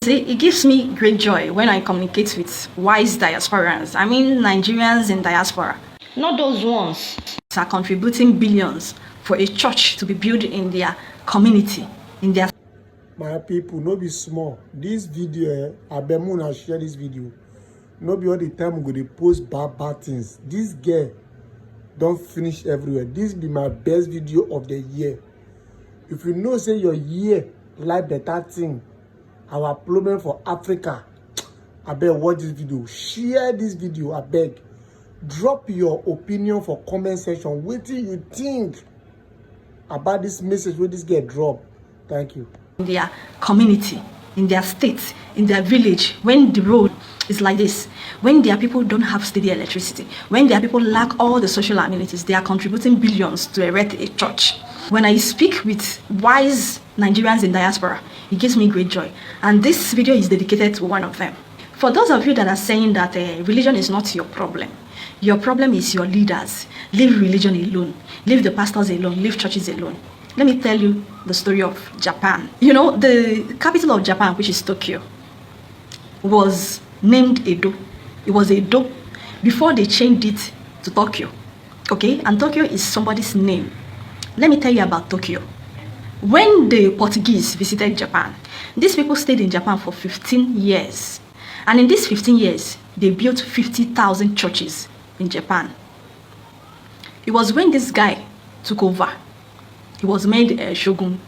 See, it gives me great joy when I communicate with wise diasporans. I mean Nigerians in diaspora. Not those ones that are contributing billions for a church to be built in their community, in their... My people, no be small. This video, I bet Muna share this video. No be all the time we go dey post bad things. This girl don't finish everywhere. This be my best video of the year. If you know say your year like better thing, our problem for Africa, I beg watch this video. Share this video, I beg. Drop your opinion for comment section. What do you think about this message where this girl drop? Thank you. In their community, in their state, in their village, when the road is like this, when their people don't have steady electricity, when their people lack all the social amenities, they are contributing billions to erect a church. When I speak with wise Nigerians in diaspora, it gives me great joy. And this video is dedicated to one of them. For those of you that are saying that religion is not your problem is your leaders. Leave religion alone. Leave the pastors alone. Leave churches alone. Let me tell you the story of Japan. You know, the capital of Japan, which is Tokyo, was named Edo. It was Edo before they changed it to Tokyo. Okay? And Tokyo is somebody's name. Let me tell you about Tokyo. When the Portuguese visited Japan, these people stayed in Japan for 15 years. And in these 15 years, they built 50,000 churches in Japan. It was when this guy took over. He was made a shogun.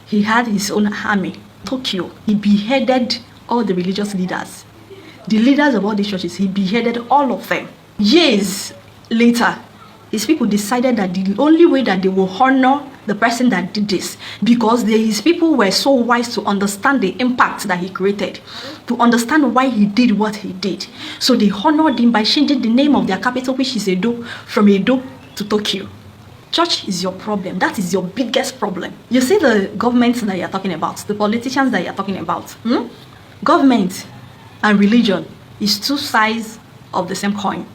He had his own army. Tokyo, he beheaded all the religious leaders. The leaders of all these churches, he beheaded all of them. Years later, his people decided that the only way that they will honor the person that did this, because his people were so wise to understand the impact that he created, to understand why he did what he did. So they honored him by changing the name of their capital, which is Edo, from Edo to Tokyo. Church is your problem. That is your biggest problem. You see the government that you're talking about, the politicians that you're talking about. Government and religion is two sides of the same coin.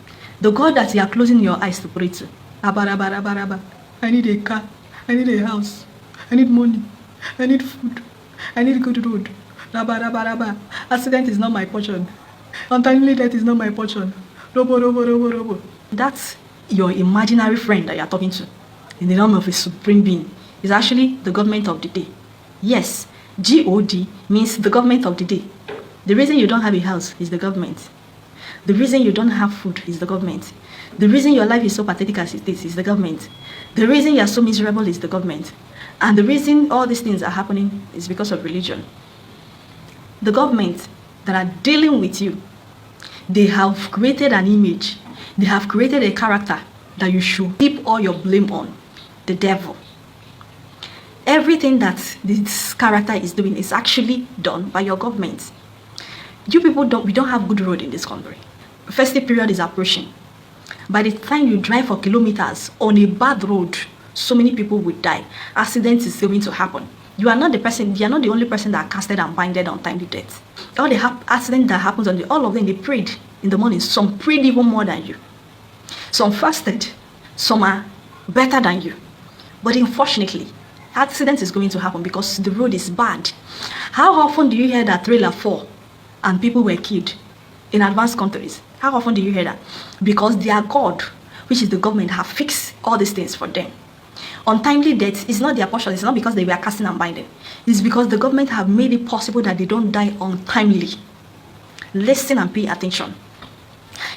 The God that you are closing your eyes to pray to. I need a car. I need a house. I need money. I need food. I need good road. Accident is not my portion. Untimely death is not my portion. Robo. That's your imaginary friend that you're talking to in the name of a supreme being. Is actually the government of the day. Yes, God means the government of the day. The reason you don't have a house is the government. The reason you don't have food is the government. The reason your life is so pathetic as it is the government. The reason you are so miserable is the government. And the reason all these things are happening is because of religion. The government that are dealing with you, they have created an image. They have created a character that you should heap all your blame on. The devil. Everything that this character is doing is actually done by your government. You people we don't have good road in this country. Festive period is approaching. By the time you drive for kilometers on a bad road, so many people will die. Accidents is going to happen. You are not the only person that are casted and binded on timely death. All the accidents that happens all of them, they prayed in the morning. Some prayed even more than you. Some fasted. Some are better than you. But unfortunately, accident is going to happen because the road is bad. How often do you hear that trailer fall and people were killed in advanced countries? How often do you hear that? Because their God, which is the government, have fixed all these things for them. Untimely death is not their portion. It's not because they were casting and binding. It's because the government have made it possible that they don't die untimely. Listen and pay attention.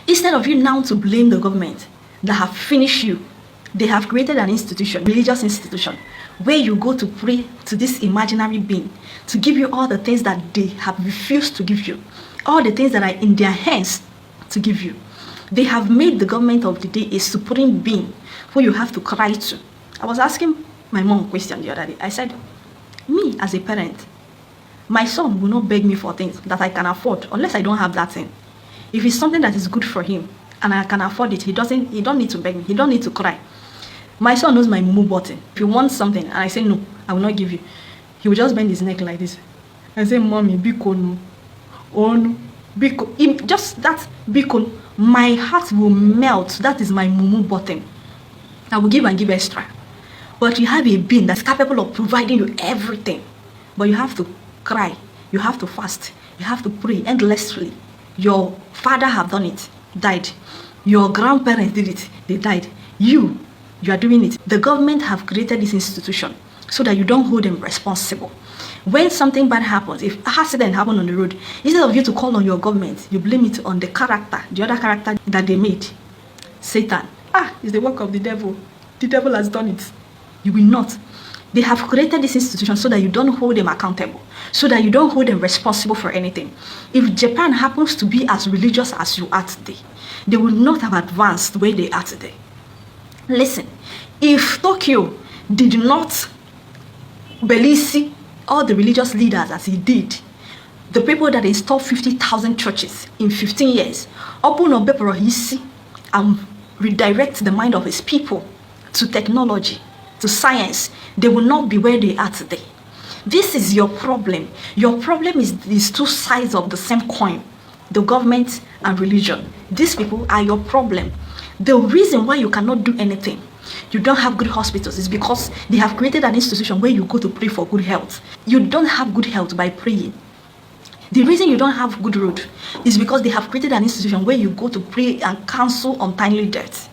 Instead of you now to blame the government that have finished you, they have created an institution, religious institution, where you go to pray to this imaginary being to give you all the things that they have refused to give you, all the things that are in their hands to give you. They have made the government of the day a supreme being who you have to cry to. I was asking my mom a question the other day. I said, me as a parent, my son will not beg me for things that I can afford unless I don't have that thing. If it's something that is good for him and I can afford it, he don't need to beg me. He don't need to cry. My son knows my move button. If he wants something and I say no, I will not give you, he will just bend his neck like this. I say, mommy, biko no. Oh no. Biko. Just that biko, my heart will melt. That is my mumu button. I will give and give extra. But you have a being that's capable of providing you everything. But you have to cry. You have to fast. You have to pray endlessly. Your father have done it, died. Your grandparents did it, they died. You are doing it. The government have created this institution so that you don't hold them responsible. When something bad happens, if an accident happened on the road, instead of you to call on your government, you blame it on the character, the other character that they made. Satan. It's the work of the devil. The devil has done it. You will not. They have created this institution so that you don't hold them accountable, so that you don't hold them responsible for anything. If Japan happens to be as religious as you are today, they will not have advanced where they are today. Listen, if Tokyo did not Belisi all the religious leaders as he did, the people that installed 50,000 churches in 15 years, open up and redirect the mind of his people to technology, to science, they will not be where they are today. This is your problem. Your problem is these two sides of the same coin, the government and religion. These people are your problem. The reason why you cannot do anything, you don't have good hospitals, is because they have created an institution where you go to pray for good health. You don't have good health by praying. The reason you don't have good road is because they have created an institution where you go to pray and counsel untimely death.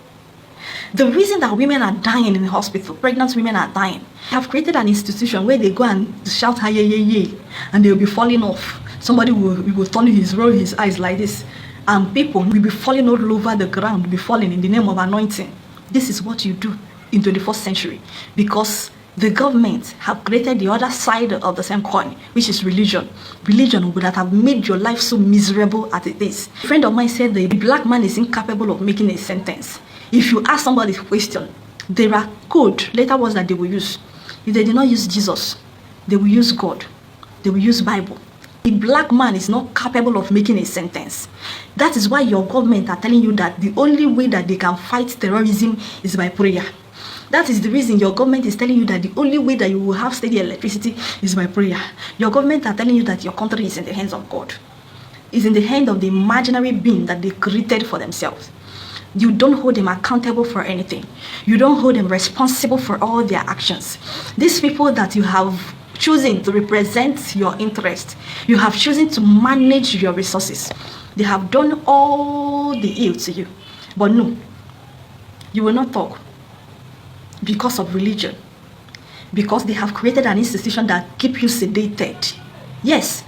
The reason that women are dying in the hospital, pregnant women are dying, have created an institution where they go and shout "Hey, yeah, yeah, yeah," and they will be falling off. Somebody will turn roll his eyes like this, and people will be falling all over the ground, will be falling in the name of anointing. This is what you do in 21st century, because the government have created the other side of the same coin, which is religion. Religion would have made your life so miserable as it is. A friend of mine said the black man is incapable of making a sentence. If you ask somebody a question, there are code, later words that they will use. If they did not use Jesus, they will use God. They will use Bible. A black man is not capable of making a sentence. That is why your government are telling you that the only way that they can fight terrorism is by prayer. That is the reason your government is telling you that the only way that you will have steady electricity is by prayer. Your government are telling you that your country is in the hands of God. It's in the hand of the imaginary being that they created for themselves. You don't hold them accountable for anything. You don't hold them responsible for all their actions. These people that you have chosen to represent your interest, you have chosen to manage your resources, they have done all the ill to you. But no, you will not talk because of religion, because they have created an institution that keep you sedated. Yes,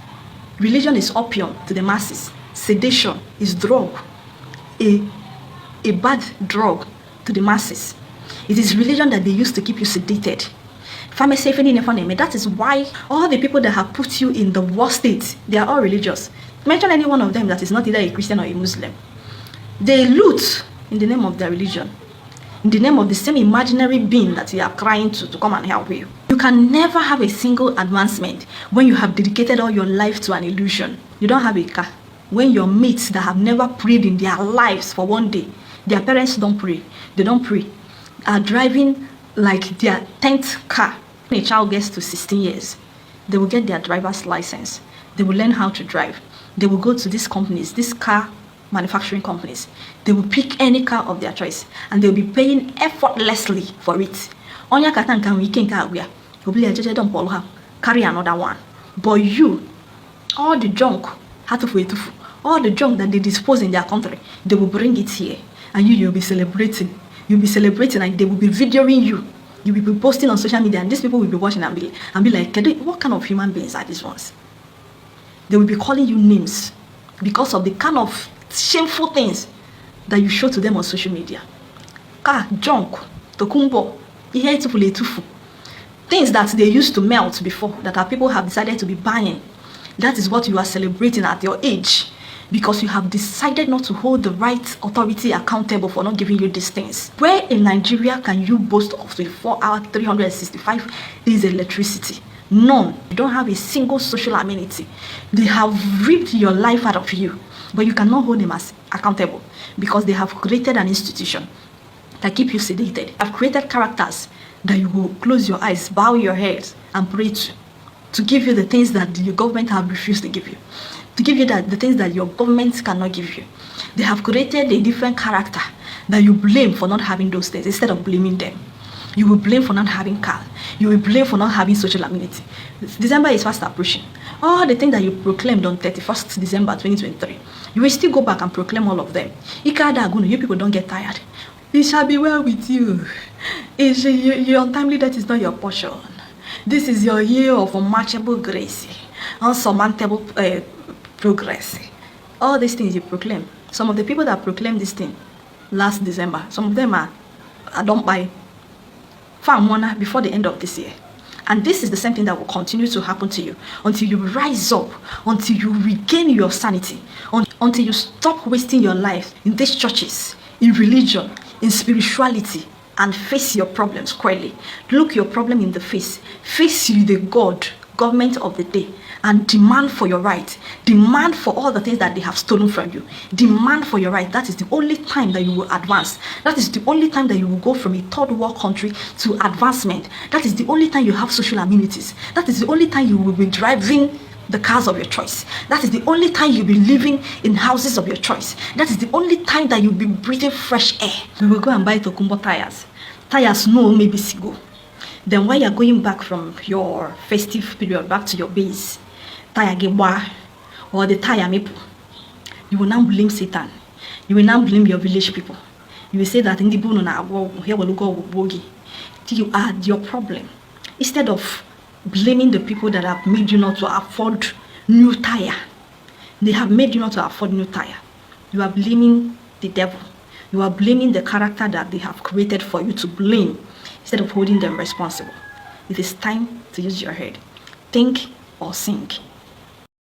religion is opium to the masses. Sedation is drug, a bad drug to the masses. It is religion that they use to keep you sedated. That is why all the people that have put you in the worst state, they are all religious. Mention any one of them that is not either a Christian or a Muslim. They loot in the name of their religion, in the name of the same imaginary being that you are crying to come and help you. You can never have a single advancement when you have dedicated all your life to an illusion. You don't have a car. When your mates that have never prayed in their lives for one day, their parents don't pray, they don't pray, are driving like their 10th car. When a child gets to 16 years, they will get their driver's license. They will learn how to drive. They will go to these companies, these car manufacturing companies. They will pick any car of their choice and they'll be paying effortlessly for it. Onya katanka weekend car we are carry another one. But you, all the junk, all the junk that they dispose in their country, they will bring it here. And you'll be celebrating. You'll be celebrating and they will be videoing you. You will be posting on social media and these people will be watching and be like, what kind of human beings are these ones? They will be calling you names because of the kind of shameful things that you show to them on social media. Junk, tokumbo, things that they used to melt before, that our people have decided to be buying. That is what you are celebrating at your age, because you have decided not to hold the right authority accountable for not giving you these things. Where in Nigeria can you boast of 24-hour, 365 days electricity? None. You don't have a single social amenity. They have ripped your life out of you, but you cannot hold them as accountable because they have created an institution that keep you sedated. They have created characters that you will close your eyes, bow your head, and pray to give you the things that your government have refused to give you. To give you the things that your government cannot give you. They have created a different character that you blame for not having those things instead of blaming them. You will blame for not having car. You will blame for not having social amenity. December is fast approaching. All the things that you proclaimed on 31st December 2023, you will still go back and proclaim all of them. You people don't get tired. It shall be well with you. Your untimely death is not your portion. This is your year of unmatchable grace, unsurmountable progress. All these things you proclaim. Some of the people that proclaimed this thing last December, some of them are don't buy farm one before the end of this year. And this is the same thing that will continue to happen to you until you rise up, until you regain your sanity, until you stop wasting your life in these churches, in religion, in spirituality, and face your problems squarely. Look your problem in the face. Face you, the government of the day, and demand for your right. Demand for all the things that they have stolen from you. Demand for your right. That is the only time that you will advance. That is the only time that you will go from a third world country to advancement. That is the only time you have social amenities. That is the only time you will be driving the cars of your choice. That is the only time you'll be living in houses of your choice. That is the only time that you'll be breathing fresh air. We will go and buy Tokumbo tires. Tires no maybe sigo. Then when you're going back from your festive period back to your base, tire gewa or the tire maple, you will now blame Satan. You will now blame your village people. You will say that in the bono na here will go bogi. You are your problem. Instead of blaming the people that have made you not to afford new tire, they have made you not to afford new tire. You are blaming the devil. You are blaming the character that they have created for you to blame instead of holding them responsible. It is time to use your head. Think or sink.